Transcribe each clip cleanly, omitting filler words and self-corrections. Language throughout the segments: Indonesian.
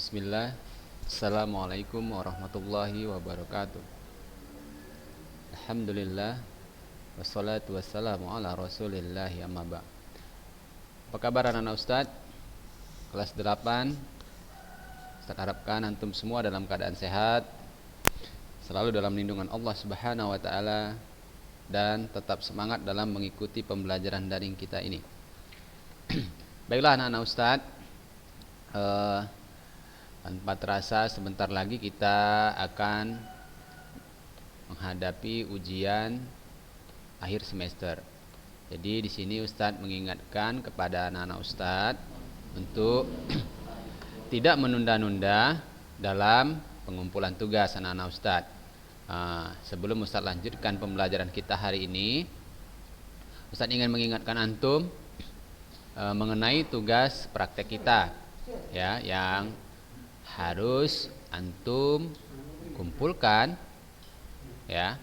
Bismillah. Assalamualaikum warahmatullahi wabarakatuh. Alhamdulillah. Wassalatu wassalamu ala rasulillahi amma ba'd. Apa kabar anak-anak Ustadz? Kelas 8. Ustadz harapkan antum semua dalam keadaan sehat, selalu dalam lindungan Allah Subhanahu wa taala, dan tetap semangat dalam mengikuti pembelajaran daring kita ini. Baiklah anak-anak Ustadz, tanpa terasa sebentar lagi kita akan menghadapi ujian akhir semester. Jadi di sini Ustadz mengingatkan kepada anak-anak Ustadz untuk tidak menunda-nunda dalam pengumpulan tugas anak-anak Ustadz. Sebelum Ustadz lanjutkan pembelajaran kita hari ini, Ustadz ingin mengingatkan antum mengenai tugas praktek kita, ya, yang harus antum kumpulkan, ya,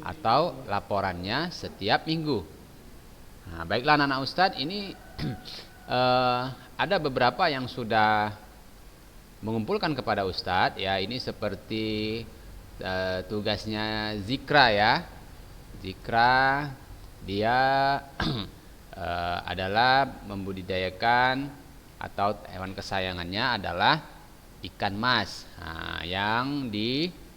atau laporannya setiap minggu. Baiklah anak-anak Ustadz, ini ada beberapa yang sudah mengumpulkan kepada Ustadz, ya. Ini seperti tugasnya Zikra, ya. Zikra dia adalah membudidayakan atau hewan kesayangannya adalah ikan mas, yang diletakkan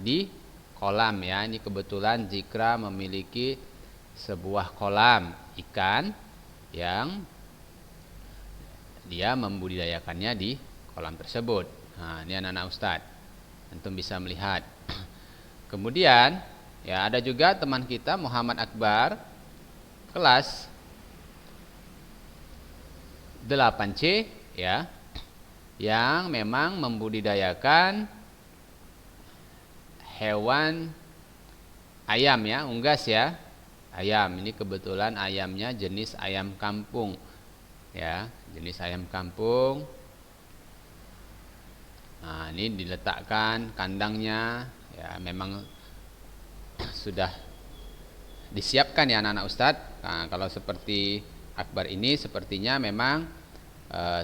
di kolam, ya. Ini kebetulan Zikra memiliki sebuah kolam ikan yang dia membudidayakannya di kolam tersebut. Ini anak-anak Ustadz, antum bisa melihat. Kemudian, ya, ada juga teman kita Muhammad Akbar, kelas 8C, ya, yang memang membudidayakan hewan ayam, ya, unggas, ya, ayam. Ini kebetulan ayamnya jenis ayam kampung, ya, jenis ayam kampung. Ini diletakkan kandangnya, ya, memang sudah disiapkan, ya anak-anak Ustadz. Kalau seperti Akbar ini sepertinya memang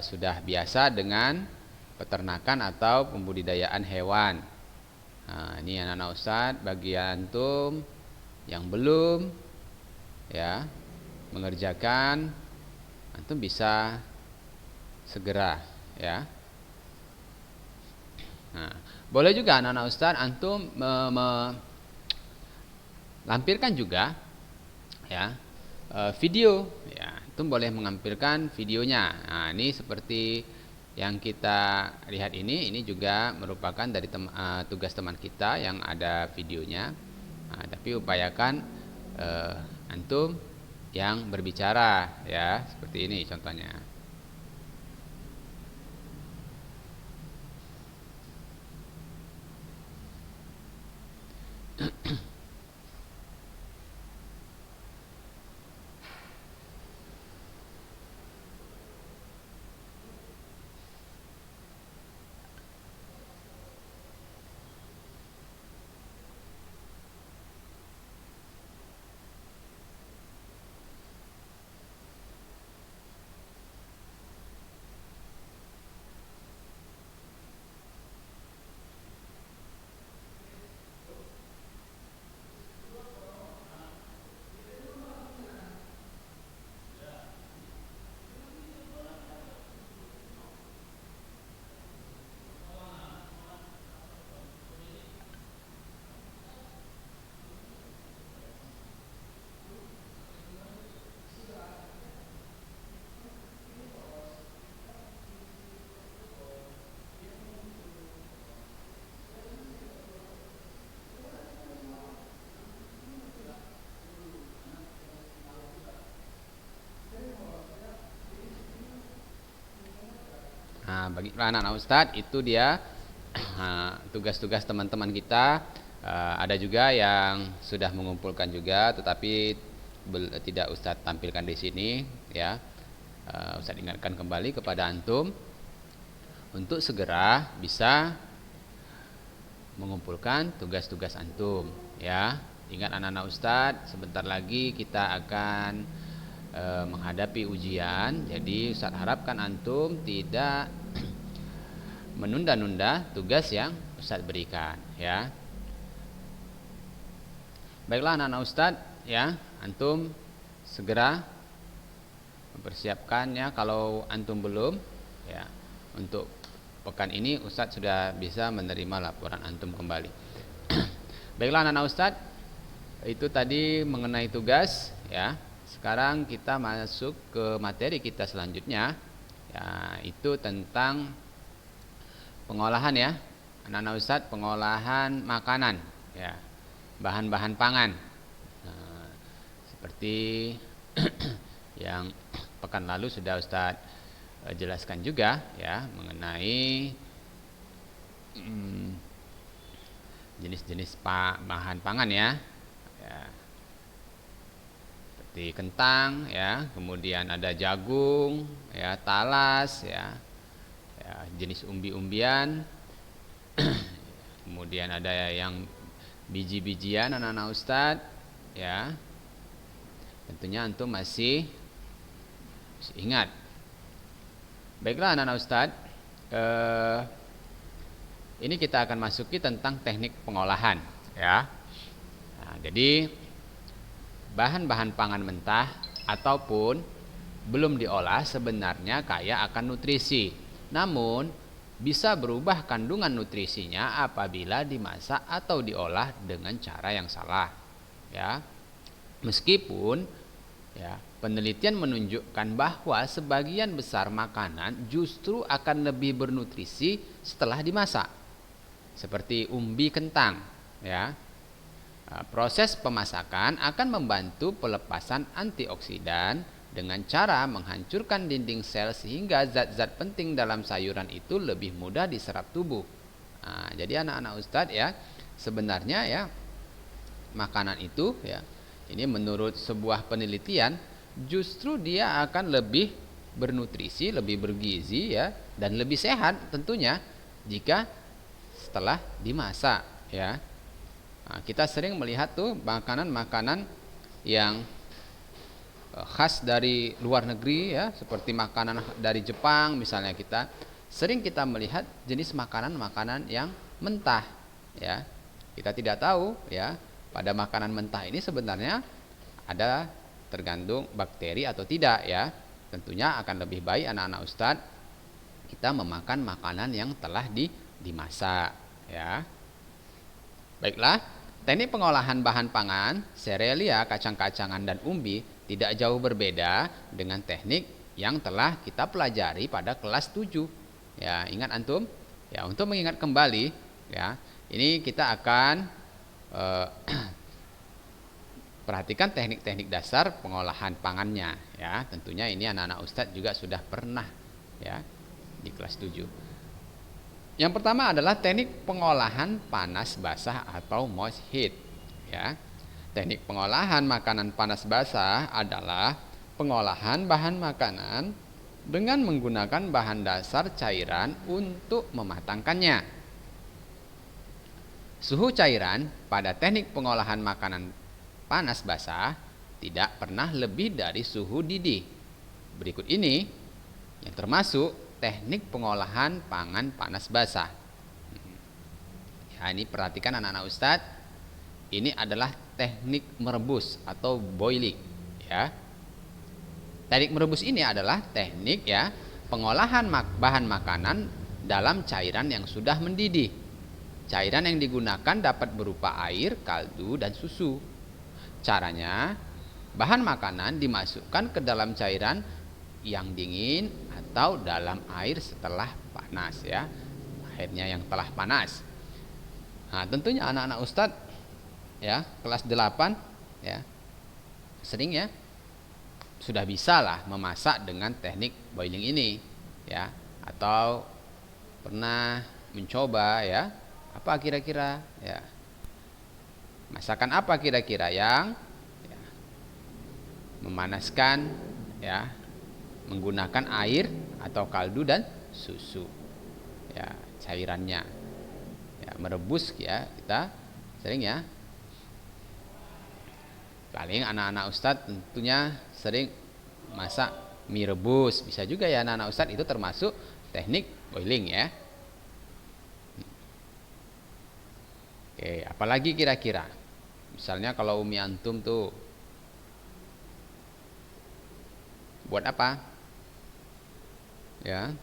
sudah biasa dengan peternakan atau pembudidayaan hewan. Ini anak-anak Ustadz, bagi antum yang belum, ya, mengerjakan, antum bisa segera, ya. Boleh juga anak-anak Ustadz antum melampirkan juga, ya, video, ya. Antum boleh mengampilkan videonya. Ini seperti yang kita lihat ini juga merupakan dari tugas teman kita yang ada videonya. Tapi upayakan antum yang berbicara, ya, seperti ini contohnya. Bagi anak-anak Ustadz, itu dia tugas-tugas teman-teman kita. Ada juga yang sudah mengumpulkan juga, tetapi tidak Ustadz tampilkan di sini, ya. Ustadz ingatkan kembali kepada antum untuk segera bisa mengumpulkan tugas-tugas antum, ya. Ingat anak-anak Ustadz, sebentar lagi kita akan menghadapi ujian. Jadi Ustaz harapkan antum tidak menunda-nunda tugas yang Ustaz berikan, ya. Baiklah anak-anak Ustaz, ya, antum segera mempersiapkannya. Kalau antum belum, ya, untuk pekan ini Ustaz sudah bisa menerima laporan antum kembali. Baiklah anak-anak Ustaz, itu tadi mengenai tugas, ya. Sekarang kita masuk ke materi kita selanjutnya, ya, itu tentang pengolahan, ya anak-anak Ustadz, pengolahan makanan, ya, bahan-bahan pangan. Nah, seperti yang pekan lalu sudah Ustadz jelaskan juga, ya, mengenai jenis-jenis bahan pangan, ya, seperti kentang, ya, kemudian ada jagung, ya, talas, ya, jenis umbi-umbian, kemudian ada yang biji-bijian anak-anak Ustadz, ya. Tentunya antum masih ingat. Baiklah anak-anak Ustadz, ini kita akan masuki tentang teknik pengolahan, ya. Nah, jadi bahan-bahan pangan mentah ataupun belum diolah sebenarnya kaya akan nutrisi, namun bisa berubah kandungan nutrisinya apabila dimasak atau diolah dengan cara yang salah, ya. Meskipun, ya, penelitian menunjukkan bahwa sebagian besar makanan justru akan lebih bernutrisi setelah dimasak, seperti umbi kentang, ya. Proses pemasakan akan membantu pelepasan antioksidan dengan cara menghancurkan dinding sel sehingga zat-zat penting dalam sayuran itu lebih mudah diserap tubuh. Nah, jadi anak-anak Ustadz, ya, sebenarnya, ya, makanan itu, ya, ini menurut sebuah penelitian justru dia akan lebih bernutrisi, lebih bergizi, ya, dan lebih sehat tentunya jika setelah dimasak, ya. Nah, kita sering melihat tuh makanan-makanan yang khas dari luar negeri, ya, seperti makanan dari Jepang misalnya, kita sering melihat jenis makanan-makanan yang mentah, ya. Kita tidak tahu, ya, pada makanan mentah ini sebenarnya ada tergantung bakteri atau tidak, ya. Tentunya akan lebih baik anak-anak Ustadz kita memakan makanan yang telah dimasak, ya. Baiklah, teknik pengolahan bahan pangan, serealia, kacang-kacangan, dan umbi tidak jauh berbeda dengan teknik yang telah kita pelajari pada kelas 7. Ya, ingat antum? Ya, untuk mengingat kembali, ya, ini kita akan perhatikan teknik-teknik dasar pengolahan pangannya, ya. Tentunya ini anak-anak Ustadz juga sudah pernah, ya, di kelas 7. Yang pertama adalah teknik pengolahan panas basah atau moist heat, ya. Teknik pengolahan makanan panas basah adalah pengolahan bahan makanan dengan menggunakan bahan dasar cairan untuk mematangkannya. Suhu cairan pada teknik pengolahan makanan panas basah tidak pernah lebih dari suhu didih. Berikut ini yang termasuk teknik pengolahan pangan panas basah. Ya, ini perhatikan anak-anak Ustadz, ini adalah teknik merebus atau boiling, ya. Teknik merebus ini adalah teknik, ya, pengolahan bahan makanan dalam cairan yang sudah mendidih. Cairan yang digunakan dapat berupa air, kaldu, dan susu. Caranya, bahan makanan dimasukkan ke dalam cairan yang dingin atau dalam air setelah panas, ya, airnya yang telah panas. Nah, tentunya anak-anak Ustadz, ya, kelas 8, ya, sering, ya, sudah bisa lah memasak dengan teknik boiling ini, ya, atau pernah mencoba, ya, apa kira-kira, ya, masakan apa kira-kira yang, ya, memanaskan, ya, menggunakan air atau kaldu dan susu, ya, cairannya, ya, merebus, ya, kita sering, ya, paling anak-anak Ustadz tentunya sering masak mie rebus, bisa juga ya anak-anak Ustadz, itu termasuk teknik boiling ya. Oke, apalagi kira-kira? Misalnya kalau umi antum tuh buat apa? Ya.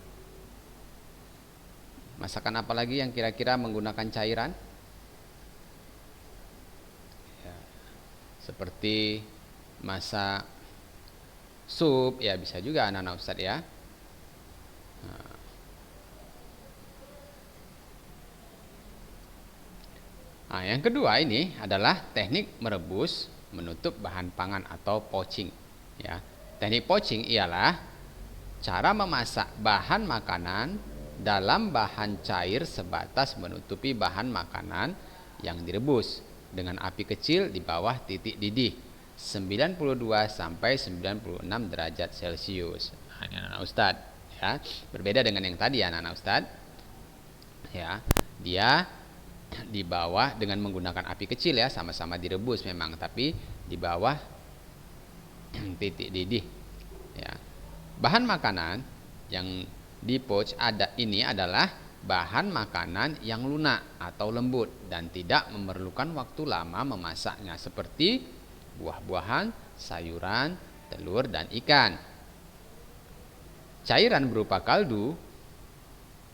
Masakan apa lagi yang kira-kira menggunakan cairan? Ya, seperti masak sup, ya bisa juga anak-anak Ustadz ya. Nah, yang kedua ini adalah teknik merebus menutup bahan pangan atau poaching. Ya, teknik poaching ialah cara memasak bahan makanan dalam bahan cair sebatas menutupi bahan makanan yang direbus dengan api kecil di bawah titik didih 92 sampai 96 derajat Celcius. Nah, ini anak-anak Ustadz ya. Berbeda dengan yang tadi ya anak-anak Ustadz. Ya, dia di bawah dengan menggunakan api kecil ya, sama-sama direbus memang, tapi di bawah titik didih ya. Bahan makanan yang di poach ini adalah bahan makanan yang lunak atau lembut dan tidak memerlukan waktu lama memasaknya, seperti buah-buahan, sayuran, telur, dan ikan. Cairan berupa kaldu,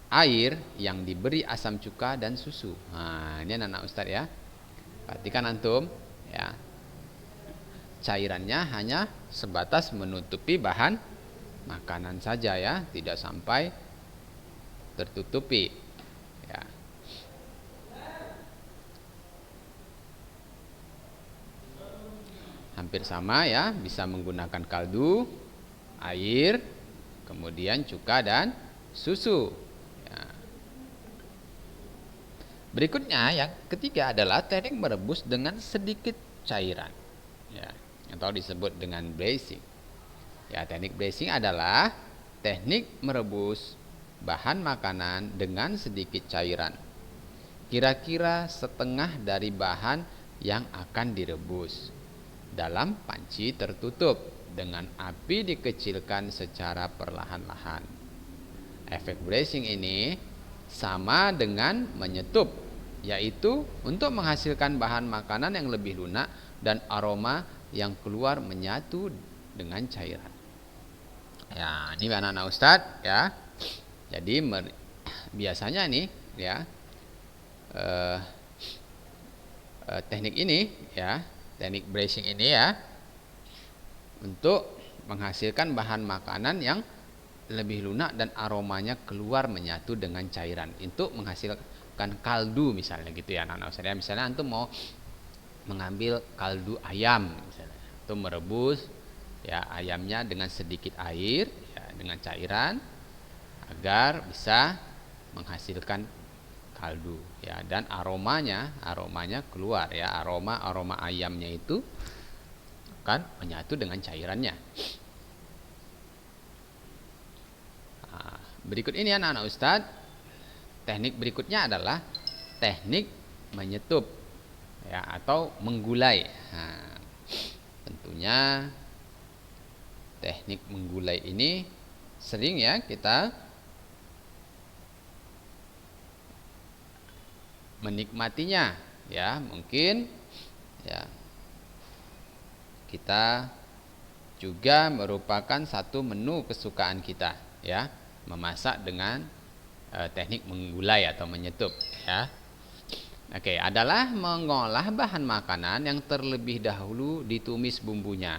air yang diberi asam cuka dan susu. Nah, ini anak-anak Ustadz ya. Perhatikan antum ya. Cairannya hanya sebatas menutupi bahan makanan saja ya, tidak sampai tertutupi ya. Hampir sama ya, bisa menggunakan kaldu, air, kemudian cuka dan susu. Berikutnya yang ketiga adalah teknik merebus dengan sedikit cairan ya, atau disebut dengan braising. Ya, teknik braising adalah teknik merebus bahan makanan dengan sedikit cairan, kira-kira setengah dari bahan yang akan direbus, dalam panci tertutup dengan api dikecilkan secara perlahan-lahan. Efek braising ini sama dengan menyetup, yaitu untuk menghasilkan bahan makanan yang lebih lunak dan aroma yang keluar menyatu dengan cairan. Ya, ini anak-anak Ustadz ya. Jadi biasanya nih ya, teknik ini ya, teknik braising ini ya, untuk menghasilkan bahan makanan yang lebih lunak dan aromanya keluar menyatu dengan cairan, untuk menghasilkan kaldu misalnya gitu ya anak-anak Ustadz. Misalnya antum mau mengambil kaldu ayam misalnya, itu merebus ya ayamnya dengan sedikit air ya, dengan cairan, agar bisa menghasilkan kaldu ya, dan aromanya keluar ya, aroma ayamnya itu kan menyatu dengan cairannya. Berikut ini anak-anak Ustadz, teknik berikutnya adalah teknik menyetup ya, atau menggulai. Nah, tentunya teknik menggulai ini sering ya kita menikmatinya ya. Mungkin ya kita juga merupakan satu menu kesukaan kita ya, memasak dengan teknik menggulai atau menyetup ya. Oke, adalah mengolah bahan makanan yang terlebih dahulu ditumis bumbunya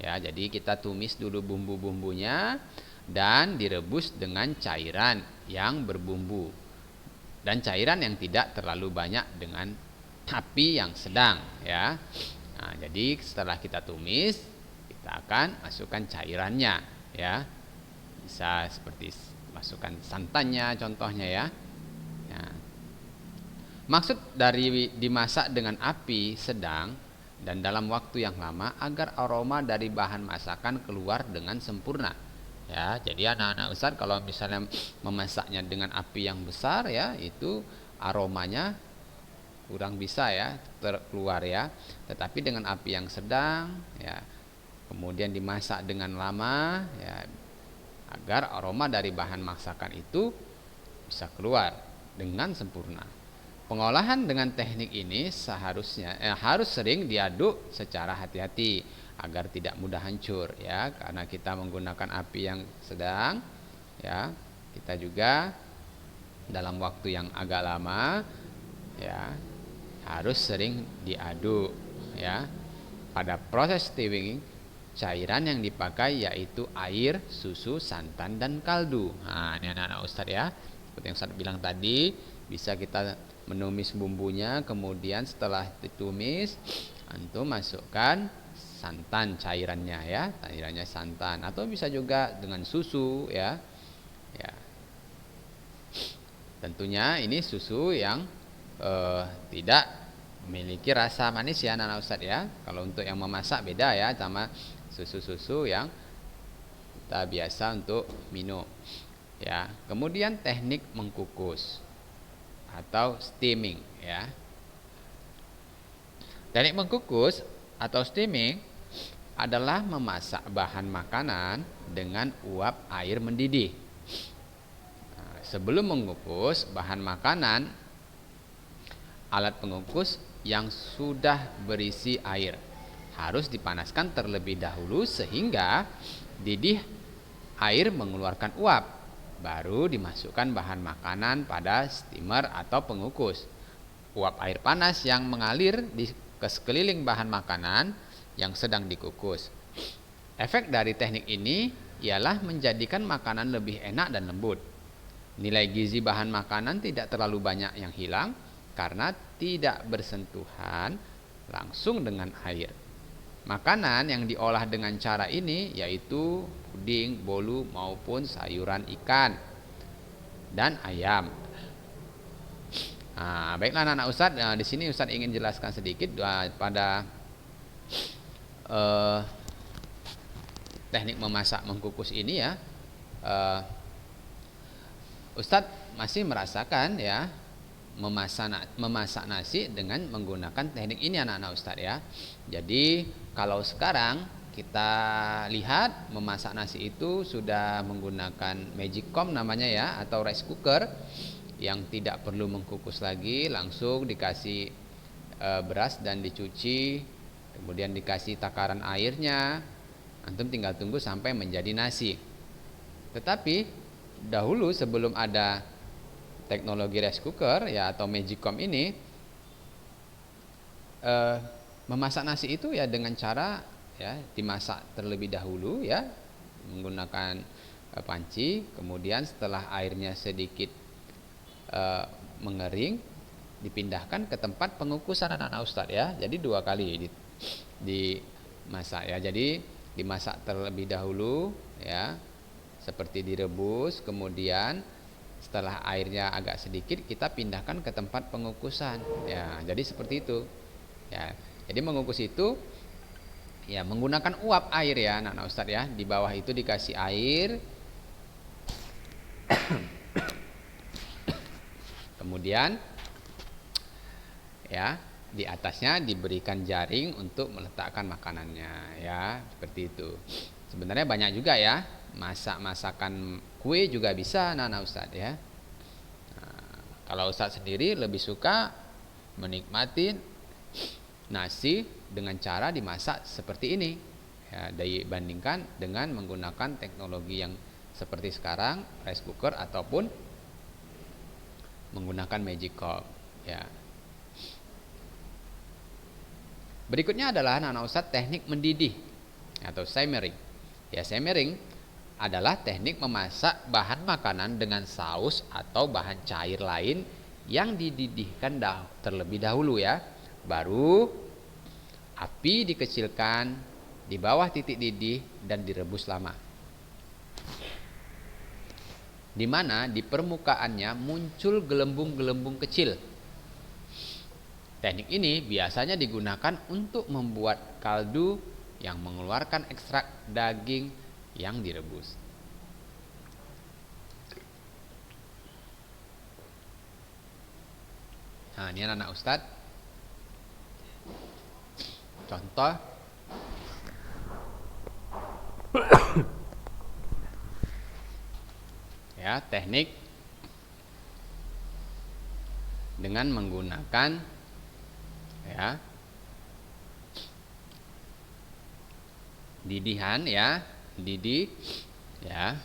ya. Jadi kita tumis dulu bumbu-bumbunya dan direbus dengan cairan yang berbumbu dan cairan yang tidak terlalu banyak dengan api yang sedang ya. Nah, jadi setelah kita tumis, kita akan masukkan cairannya ya. Bisa seperti masukkan santannya contohnya ya. Maksud dari dimasak dengan api sedang dan dalam waktu yang lama agar aroma dari bahan masakan keluar dengan sempurna ya. Jadi anak-anak Ustadz, kalau misalnya memasaknya dengan api yang besar ya, itu aromanya kurang bisa ya keluar ya. Tetapi dengan api yang sedang ya, kemudian dimasak dengan lama, ya, agar aroma dari bahan masakan itu bisa keluar dengan sempurna. Pengolahan dengan teknik ini harus sering diaduk secara hati-hati agar tidak mudah hancur, ya, karena kita menggunakan api yang sedang, ya. Kita juga dalam waktu yang agak lama, ya, harus sering diaduk, ya. Pada proses stewing, cairan yang dipakai yaitu air, susu, santan, dan kaldu. Nah, ini anak-anak Ustadz, ya. Seperti yang Ustadz bilang tadi, bisa kita menumis bumbunya, kemudian setelah ditumis, antum masukkan santan cairannya, ya, cairannya santan, atau bisa juga dengan susu, ya. Ya. Tentunya ini susu yang tidak memiliki rasa manis, ya anak-anak Ustadz, ya. Kalau untuk yang memasak beda, ya, sama susu-susu yang kita biasa untuk minum, ya. Kemudian teknik mengkukus atau steaming, ya. Teknik mengkukus atau steaming adalah memasak bahan makanan dengan uap air mendidih. Nah, sebelum mengukus bahan makanan, alat pengukus yang sudah berisi air harus dipanaskan terlebih dahulu sehingga didih air mengeluarkan uap. Baru dimasukkan bahan makanan pada steamer atau pengukus. Uap air panas yang mengalir ke sekeliling bahan makanan yang sedang dikukus. Efek dari teknik ini ialah menjadikan makanan lebih enak dan lembut. Nilai gizi bahan makanan tidak terlalu banyak yang hilang karena tidak bersentuhan langsung dengan air. Makanan yang diolah dengan cara ini yaitu puding, bolu maupun sayuran ikan dan ayam. Nah, baiklah anak-anak Ustadz, di sini Ustadz ingin jelaskan sedikit pada teknik memasak mengkukus ini, ya. Ustadz masih merasakan, ya, memasak nasi dengan menggunakan teknik ini anak-anak Ustadz, ya. Jadi kalau sekarang kita lihat memasak nasi itu sudah menggunakan Magicom namanya, ya, atau rice cooker yang tidak perlu mengkukus lagi, langsung dikasih beras dan dicuci, kemudian dikasih takaran airnya, antum tinggal tunggu sampai menjadi nasi. Tetapi dahulu sebelum ada teknologi rice cooker, ya, atau Magicom ini, memasak nasi itu, ya, dengan cara, ya, dimasak terlebih dahulu, ya, menggunakan panci, kemudian setelah airnya sedikit mengering, dipindahkan ke tempat pengukusan anak-anak Ustadz, ya. Jadi 2 kali dimasak, ya. Jadi dimasak terlebih dahulu, ya, seperti direbus, kemudian setelah airnya agak sedikit kita pindahkan ke tempat pengukusan, ya. Jadi seperti itu, ya. Jadi mengukus itu, ya, menggunakan uap air, ya anak-anak Ustadz, ya. Di bawah itu dikasih air, kemudian, ya, di atasnya diberikan jaring untuk meletakkan makanannya, ya, seperti itu. Sebenarnya banyak juga, ya, masakan kue juga bisa anak-anak Ustadz, ya. Nah, kalau Ustadz sendiri lebih suka menikmati nasi dengan cara dimasak seperti ini, ya, dibandingkan dengan menggunakan teknologi yang seperti sekarang, rice cooker ataupun menggunakan Magicom, ya. Berikutnya adalah anak-anak Ustadz teknik mendidih atau simmering. Ya, simmering adalah teknik memasak bahan makanan dengan saus atau bahan cair lain yang dididihkan terlebih dahulu, ya. Baru api dikecilkan di bawah titik didih dan direbus lama, di mana di permukaannya muncul gelembung-gelembung kecil. Teknik ini biasanya digunakan untuk membuat kaldu yang mengeluarkan ekstrak daging yang direbus. Nah, ini anak-anak Ustadz, contoh ya, teknik dengan menggunakan ya didihan ya, didih ya,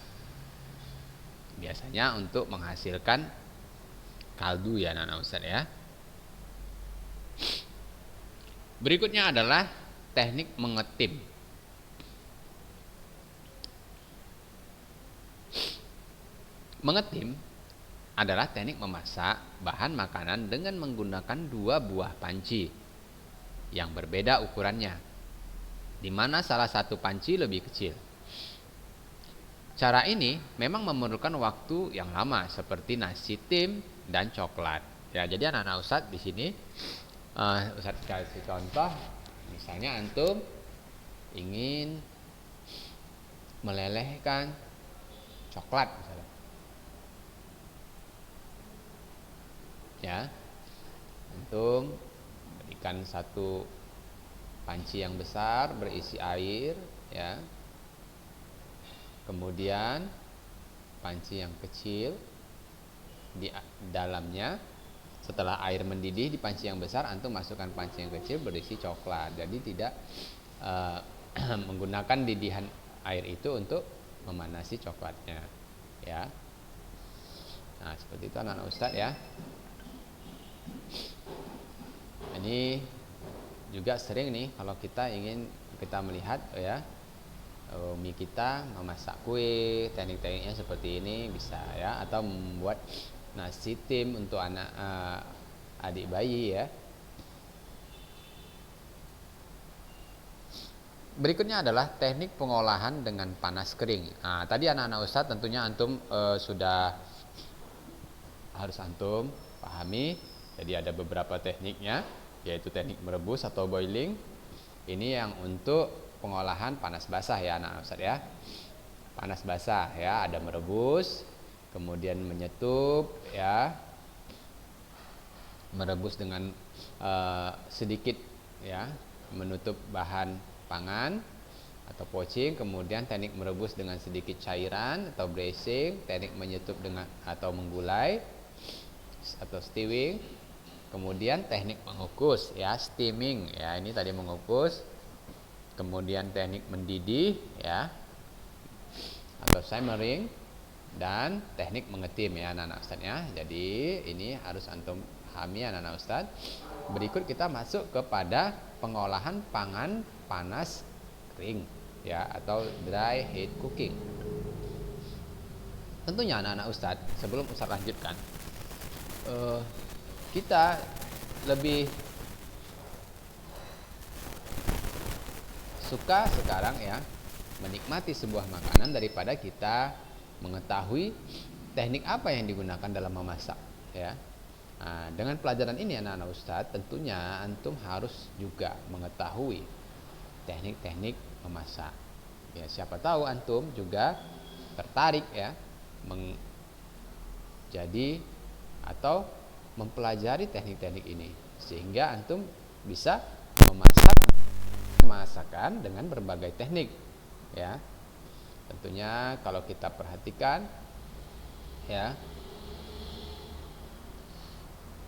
biasanya untuk menghasilkan kaldu ya anak-anak Ustadz ya. Berikutnya adalah teknik mengetim. Mengetim adalah teknik memasak bahan makanan dengan menggunakan 2 buah panci yang berbeda ukurannya, di mana salah satu panci lebih kecil. Cara ini memang memerlukan waktu yang lama seperti nasi tim dan coklat. Ya, jadi anak-anak Ustadz di sini Ustadz kasih contoh, misalnya antum ingin melelehkan coklat misalnya. Ya. Antum berikan satu panci yang besar berisi air ya. Kemudian panci yang kecil di dalamnya. Setelah air mendidih di panci yang besar, antum masukkan panci yang kecil berisi coklat. Jadi tidak menggunakan didihan air itu untuk memanasi coklatnya, ya. Nah, seperti itu anak-anak Ustadz ya. Ini juga sering nih kalau kita melihat ya, umi kita memasak kue, teknik-tekniknya seperti ini bisa ya, atau membuat nasi tim untuk anak adik bayi ya. Berikutnya adalah teknik pengolahan dengan panas kering. Nah, tadi anak-anak Ustadz tentunya antum sudah harus antum pahami. Jadi ada beberapa tekniknya, yaitu teknik merebus atau boiling. Ini yang untuk pengolahan panas basah ya anak-anak Ustadz ya. Panas basah ya, ada merebus, kemudian menyetup ya, merebus dengan sedikit ya, menutup bahan pangan atau poaching, kemudian teknik merebus dengan sedikit cairan atau braising, teknik menyetup dengan atau menggulai atau stewing, kemudian teknik mengukus ya, steaming ya, ini tadi mengukus, kemudian teknik mendidih ya atau simmering, dan teknik mengetim ya anak-anak Ustadz ya. Jadi ini harus antum pahami anak-anak Ustadz. Berikut kita masuk kepada pengolahan pangan panas kering ya, atau dry heat cooking. Tentunya anak-anak Ustadz, sebelum Ustadz lanjutkan, kita lebih suka sekarang ya menikmati sebuah makanan daripada kita mengetahui teknik apa yang digunakan dalam memasak ya. Nah, dengan pelajaran ini anak-anak Ustadz, tentunya antum harus juga mengetahui teknik-teknik memasak ya. Siapa tahu antum juga tertarik ya menjadi atau mempelajari teknik-teknik ini, sehingga antum bisa memasak masakan dengan berbagai teknik ya. Tentunya kalau kita perhatikan ya,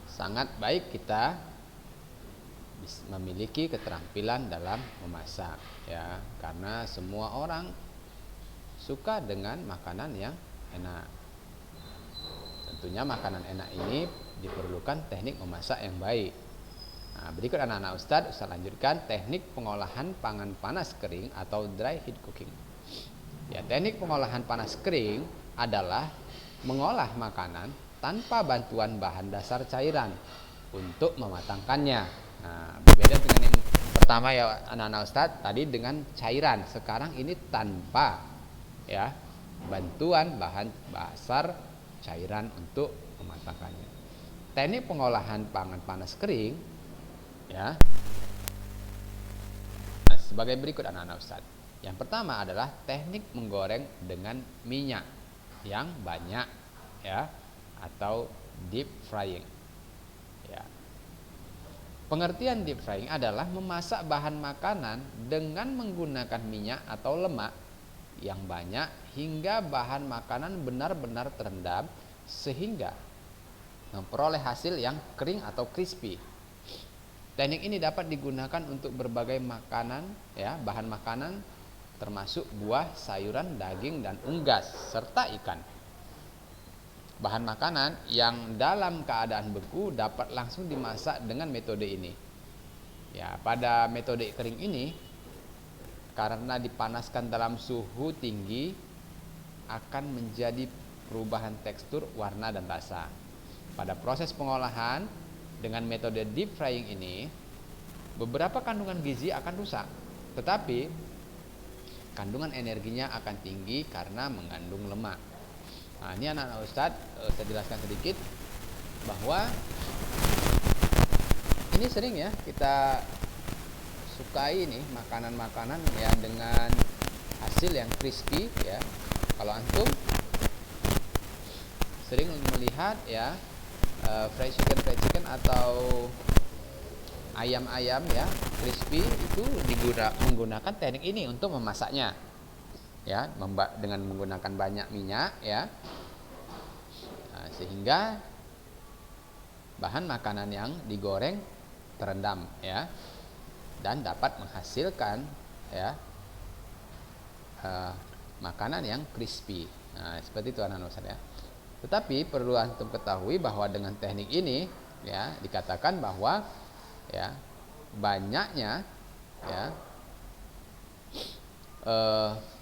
sangat baik kita memiliki keterampilan dalam memasak ya, karena semua orang suka dengan makanan yang enak. Tentunya makanan enak ini diperlukan teknik memasak yang baik. Nah, berikut anak-anak Ustadz lanjutkan teknik pengolahan pangan panas kering atau dry heat cooking. Ya, teknik pengolahan panas kering adalah mengolah makanan tanpa bantuan bahan dasar cairan untuk mematangkannya. Nah, berbeda dengan yang pertama ya anak-anak Ustadz, tadi dengan cairan. Sekarang ini tanpa ya bantuan bahan dasar cairan untuk mematangkannya. Teknik pengolahan pangan panas kering ya, nah, sebagai berikut anak-anak Ustadz. Yang pertama adalah teknik menggoreng dengan minyak yang banyak ya, atau deep frying ya. Pengertian deep frying adalah memasak bahan makanan dengan menggunakan minyak atau lemak yang banyak hingga bahan makanan benar-benar terendam sehingga memperoleh hasil yang kering atau crispy. Teknik ini dapat digunakan untuk berbagai makanan, ya, bahan makanan termasuk buah, sayuran, daging dan unggas serta ikan. Bahan makanan yang dalam keadaan beku dapat langsung dimasak dengan metode ini. Ya, pada metode kering ini karena dipanaskan dalam suhu tinggi akan menjadi perubahan tekstur, warna dan rasa. Pada proses pengolahan dengan metode deep frying ini, beberapa kandungan gizi akan rusak, tetapi kandungan energinya akan tinggi karena mengandung lemak. Nah, ini anak-anak Ustadz, saya jelaskan sedikit bahwa ini sering ya kita sukai nih makanan-makanan ya dengan hasil yang crispy ya. Kalau antum sering melihat ya fried chicken atau ayam-ayam ya crispy itu menggunakan teknik ini untuk memasaknya ya, dengan menggunakan banyak minyak ya. Nah, sehingga bahan makanan yang digoreng terendam ya dan dapat menghasilkan ya makanan yang crispy. Nah, seperti itu anak-anak Ustaz ya. Tetapi perlu antum ketahui bahwa dengan teknik ini ya dikatakan bahwa ya banyaknya ya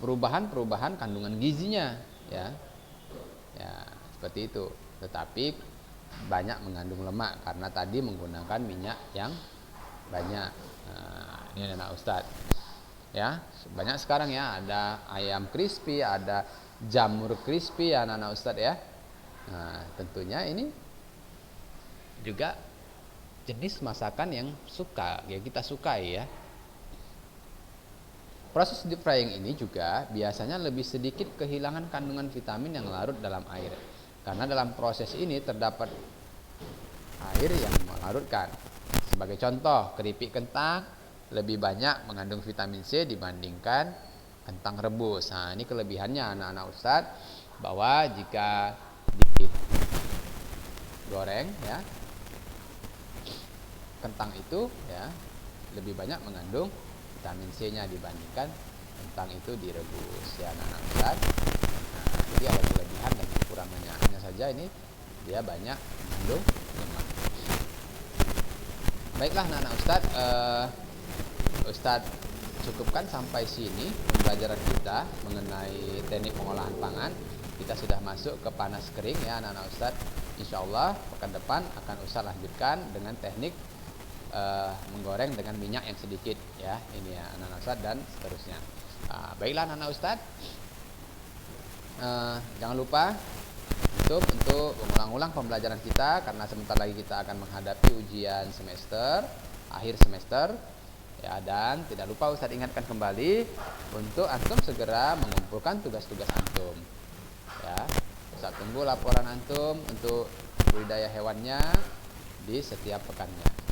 perubahan kandungan gizinya ya seperti itu, tetapi banyak mengandung lemak karena tadi menggunakan minyak yang banyak. Nah, ini anak Ustadz ya, banyak sekarang ya, ada ayam crispy, ada jamur crispy ya anak Ustadz ya. Nah, tentunya ini juga jenis masakan yang kita sukai ya. Proses deep frying ini juga biasanya lebih sedikit kehilangan kandungan vitamin yang larut dalam air, karena dalam proses ini terdapat air yang melarutkan. Sebagai contoh, keripik kentang lebih banyak mengandung vitamin C dibandingkan kentang rebus. Nah, ini kelebihannya anak-anak Ustadz, bahwa jika digoreng ya kentang itu ya lebih banyak mengandung vitamin C-nya dibandingkan kentang itu direbus ya anak-anak Ustadz. Nah, jadi ada kelebihan dan kekurangannya. Hanya saja ini dia banyak mengandung lemak. Baiklah anak-anak Ustadz, Ustadz cukupkan sampai sini pembelajaran kita mengenai teknik pengolahan pangan. Kita sudah masuk ke panas kering ya anak-anak Ustadz. Insyaallah pekan depan akan Ustadz lanjutkan dengan teknik menggoreng dengan minyak yang sedikit ya, ini ya anak-anak Ustadz, dan seterusnya. Baiklah anak-anak Ustadz, jangan lupa untuk mengulang-ulang pembelajaran kita, karena sebentar lagi kita akan menghadapi ujian akhir semester ya. Dan tidak lupa Ustadz ingatkan kembali untuk antum segera mengumpulkan tugas-tugas antum ya. Ustadz tunggu laporan antum untuk budidaya hewannya di setiap pekannya.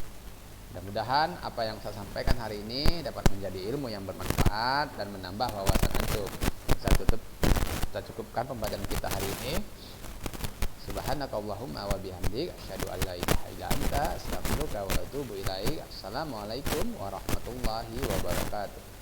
Mudah-mudahan apa yang saya sampaikan hari ini dapat menjadi ilmu yang bermanfaat dan menambah wawasan antum. Kita cukupkan pembelajaran kita hari ini. Subhanakallahumma wa bihamdik, asyhadu an la ilaha illa anta, astaghfiruka wa atubu ilaik. Assalamualaikum warahmatullahi wabarakatuh.